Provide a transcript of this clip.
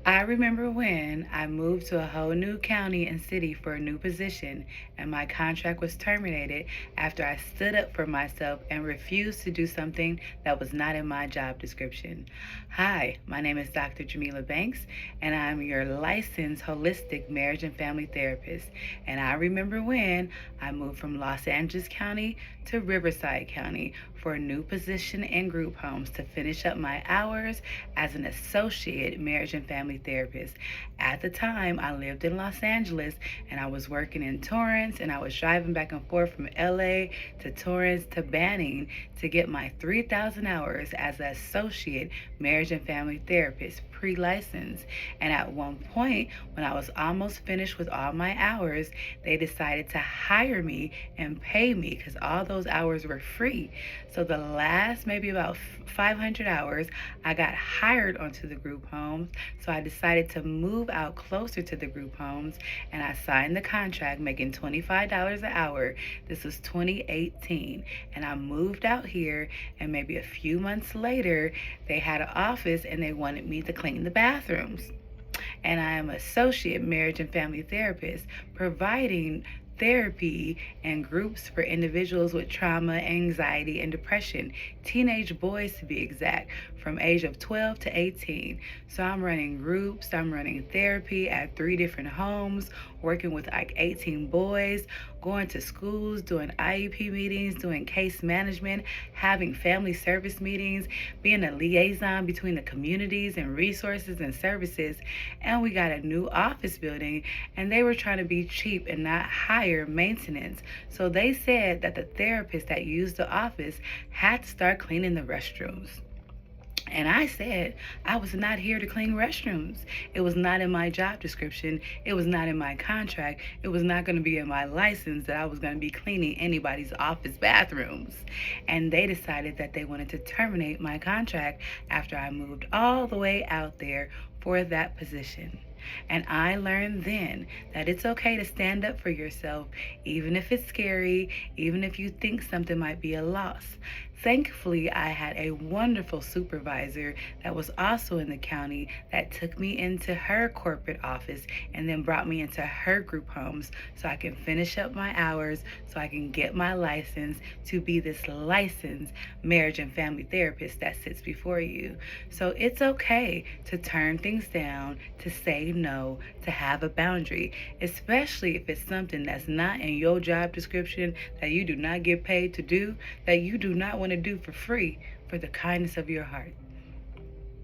I remember when I moved to a whole new county and city for a new position, and my contract was terminated after I stood up for myself and refused to do something that was not in my job description. Hi, my name is Dr. Jamila Banks, and I'm your licensed holistic marriage and family therapist. And I remember when I moved from Los Angeles County to Riverside County for a new position in group homes to finish up my hours as an associate marriage and family therapist. At the time, I lived in Los Angeles and I was working in Torrance, and I was driving back and forth from LA to Torrance to Banning to get my 3,000 hours as an associate marriage and family therapist pre-license. And at one point, when I was almost finished with all my hours, they decided to hire me and pay me because all those hours were free. So the last maybe about 500 hours, I got hired onto the group homes. So I decided to move out closer to the group homes, and I signed the contract making $25 an hour. This was 2018, and I moved out here, and maybe a few months later, they had an office and they wanted me to clean the bathrooms. And I am associate marriage and family therapist, providing therapy and groups for individuals with trauma, anxiety, and depression, teenage boys to be exact, from age of 12 to 18. So I'm running groups, I'm running therapy at 3 different homes, working with like 18 boys, going to schools, doing IEP meetings, doing case management, having family service meetings, being a liaison between the communities and resources and services. And we got a new office building, and they were trying to be cheap and not hire maintenance. So they said that the therapists that used the office had to start cleaning the restrooms. And I said I was not here to clean restrooms. It was not in my job description. It was not in my contract. It was not going to be in my license that I was going to be cleaning anybody's office bathrooms. And they decided that they wanted to terminate my contract after I moved all the way out there for that position. And I learned then that it's okay to stand up for yourself, even if it's scary, even if you think something might be a loss. Thankfully, I had a wonderful supervisor that was also in the county that took me into her corporate office and then brought me into her group homes so I can finish up my hours, so I can get my license to be this licensed marriage and family therapist that sits before you. So it's okay to turn things down, to say no, to have a boundary, especially if it's something that's not in your job description, that you do not get paid to do, that you do not want to do for free for the kindness of your heart.